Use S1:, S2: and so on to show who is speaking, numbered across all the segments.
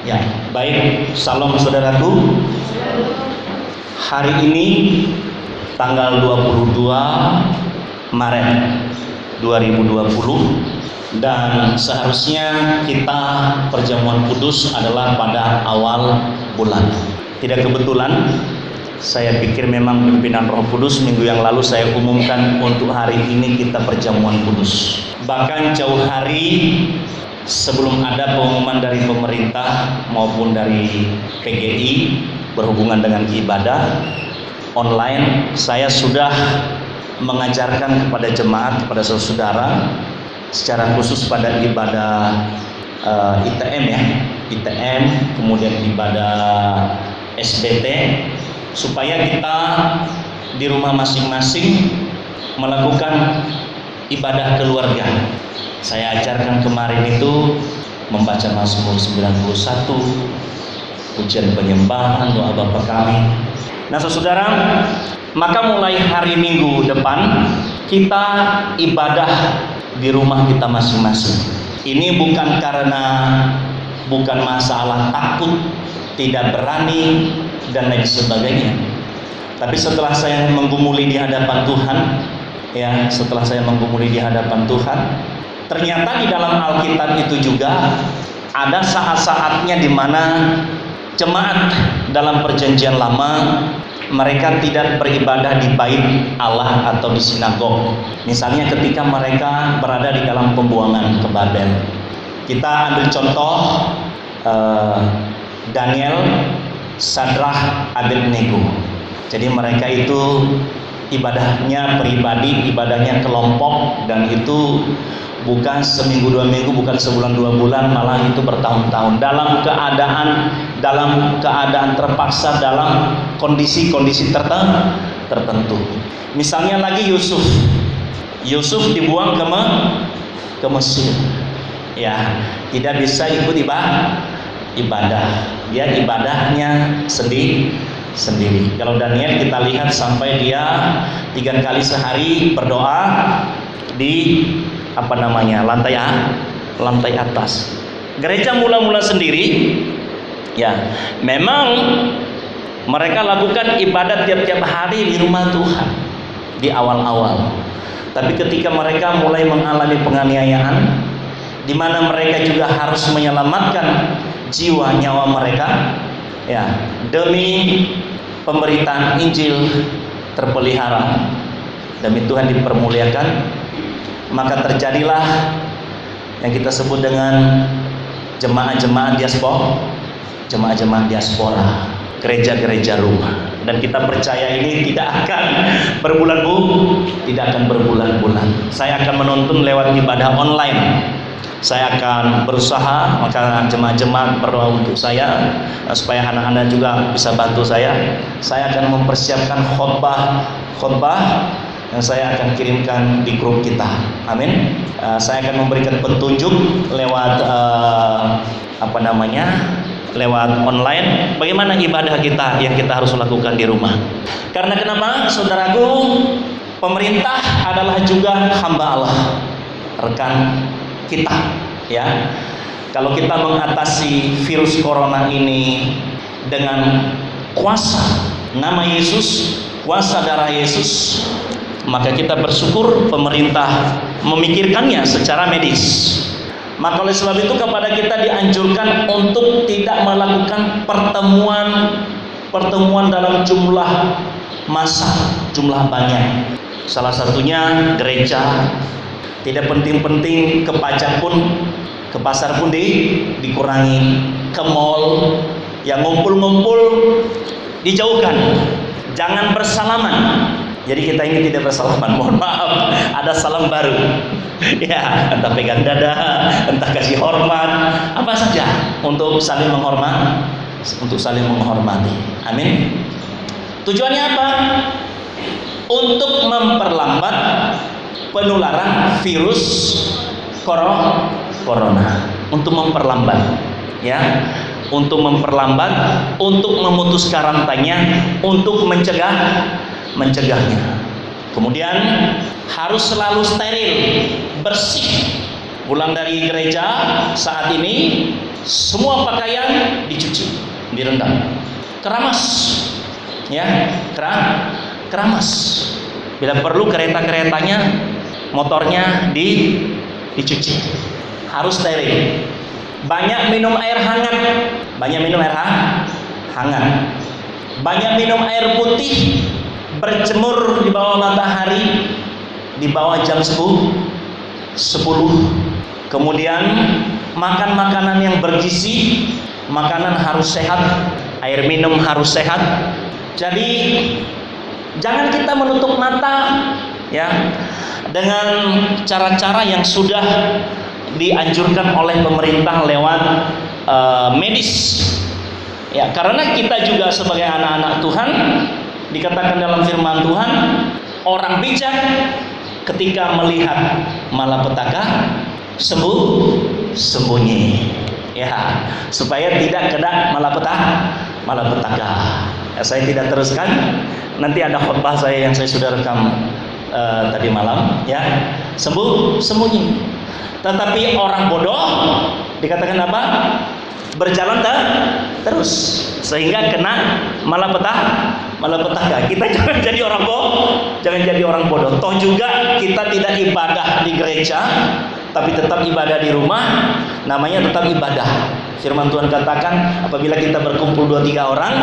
S1: Ya, baik, salam saudaraku. Hari ini tanggal 22 Maret 2020 dan seharusnya kita perjamuan kudus adalah pada awal bulan. Tidak kebetulan, saya pikir memang pimpinan Roh Kudus minggu yang lalu saya umumkan untuk hari ini kita perjamuan kudus. Bahkan jauh hari sebelum ada pengumuman dari pemerintah maupun dari PGI berhubungan dengan ibadah online, saya sudah mengajarkan kepada jemaat, kepada saudara, secara khusus pada ibadah ITM ya, ITM, kemudian ibadah SBT, supaya kita di rumah masing-masing melakukan ibadah keluarga. Saya ajarkan kemarin itu membaca Mazmur 91, ujian penyembahan, doa Bapa kami. Nah saudara, maka mulai hari Minggu depan kita ibadah di rumah kita masing-masing. Ini bukan masalah takut, tidak berani dan lain sebagainya. Tapi setelah saya menggumuli di hadapan Tuhan, ternyata di dalam Alkitab itu juga ada saat-saatnya di mana jemaat dalam perjanjian lama mereka tidak beribadah di bait Allah atau di sinagog. Misalnya ketika mereka berada di dalam pembuangan ke Babel. Kita ambil contoh Daniel, Sadrah, Abednego. Jadi mereka itu ibadahnya pribadi, ibadahnya kelompok, dan itu bukan seminggu dua minggu, bukan sebulan dua bulan, malah itu bertahun-tahun dalam keadaan terpaksa, dalam kondisi-kondisi tertentu. Misalnya lagi Yusuf dibuang ke Mesir, ya tidak bisa ikut ibadah, dia ibadahnya sendiri. Kalau Daniel kita lihat sampai dia 3 kali sehari berdoa di lantai atas. Gereja mula-mula sendiri, ya memang mereka lakukan ibadat tiap-tiap hari di rumah Tuhan di awal-awal. Tapi ketika mereka mulai mengalami penganiayaan, di mana mereka juga harus menyelamatkan jiwa nyawa mereka, ya demi pemberitaan Injil terpelihara, demi Tuhan dipermuliakan, maka terjadilah yang kita sebut dengan jemaat-jemaat diaspora, gereja-gereja rumah. Dan kita percaya ini tidak akan berbulan-bulan. Saya akan menuntun lewat ibadah online. Saya akan berusaha, maka jemaat-jemaat berdoa untuk saya supaya anak-anak juga bisa bantu saya. Saya akan mempersiapkan khotbah yang saya akan kirimkan di grup kita. Amin. Saya akan memberikan petunjuk lewat lewat online bagaimana ibadah kita yang kita harus lakukan di rumah. Karena kenapa, saudaraku? Pemerintah adalah juga hamba Allah, rekan kita, ya. Kalau kita mengatasi virus corona ini dengan kuasa nama Yesus, kuasa darah Yesus, maka kita bersyukur pemerintah memikirkannya secara medis. Maka oleh sebab itu kepada kita dianjurkan untuk tidak melakukan pertemuan dalam jumlah massa, jumlah banyak. Salah satunya gereja. Tidak penting-penting, ke pajak pun, ke pasar pun dikurangi, ke mall, yang ngumpul-ngumpul dijauhkan, jangan bersalaman. Jadi kita ini tidak bersalaman, mohon maaf, ada salam baru, ya, entah pegang dada, entah kasih hormat, apa saja untuk saling menghormati, amin. Tujuannya apa? Untuk memperlambat penularan virus corona, untuk memperlambat, ya, untuk memutus karantinanya, untuk mencegahnya. Kemudian harus selalu steril, bersih. Pulang dari gereja saat ini semua pakaian dicuci, direndam, keramas, ya, keramas. Bila perlu kereta-keretanya, motornya dicuci, harus steril. Banyak minum air hangat, banyak minum air hangat, banyak minum air putih, berjemur di bawah matahari di bawah jam 10. Kemudian makan makanan yang bergizi, makanan harus sehat, air minum harus sehat. Jadi jangan kita menutup mata ya dengan cara-cara yang sudah dianjurkan oleh pemerintah lewat medis. Ya, karena kita juga sebagai anak-anak Tuhan, dikatakan dalam firman Tuhan, orang bijak ketika melihat malapetaka sembunyi, ya, supaya tidak kena malapetaka. Ya, saya tidak teruskan, nanti ada khotbah saya yang saya sudah rekam tadi malam, ya, sembunyi. Tetapi orang bodoh dikatakan apa? Berjalan terus sehingga kena malapetaka. Kita jangan jadi orang bodoh. Toh juga kita tidak ibadah di gereja, tapi tetap ibadah di rumah, namanya tetap ibadah. Firman Tuhan katakan, apabila kita berkumpul 2-3 orang,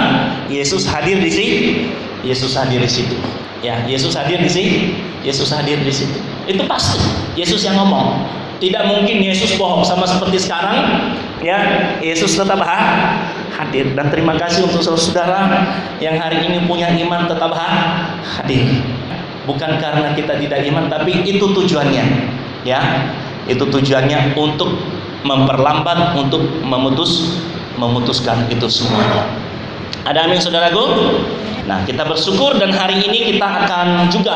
S1: Yesus hadir di situ. Yesus hadir di situ. Ya, Yesus hadir di situ. Yesus hadir di situ. Itu pasti Yesus yang ngomong. Tidak mungkin Yesus bohong, sama seperti sekarang. Ya, Yesus tetap hadir. Dan terima kasih untuk saudara yang hari ini punya iman tetap hadir. Bukan karena kita tidak iman, tapi itu tujuannya. Ya, itu tujuannya untuk memperlambat, untuk memutuskan itu semua. Ada amin saudaraku? Nah, kita bersyukur dan hari ini kita akan juga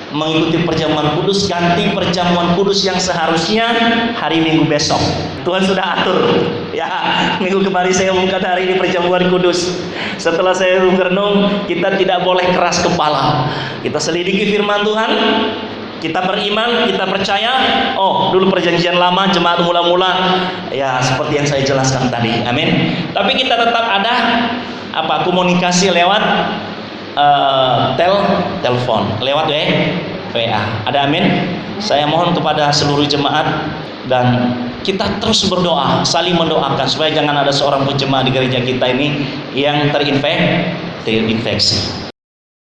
S1: mengikuti perjamuan kudus, ganti perjamuan kudus yang seharusnya hari Minggu besok. Tuhan sudah atur. Ya, minggu kemarin saya umumkan hari ini perjamuan kudus. Setelah saya renung, kita tidak boleh keras kepala. Kita selidiki firman Tuhan. Kita beriman, kita percaya. Oh, dulu perjanjian lama jemaat mula-mula ya seperti yang saya jelaskan tadi. Amin. Tapi kita tetap ada komunikasi lewat telepon, lewat WA. Ada amin. Saya mohon kepada seluruh jemaat dan kita terus berdoa, saling mendoakan supaya jangan ada seorang pun jemaat di gereja kita ini yang terinfeksi.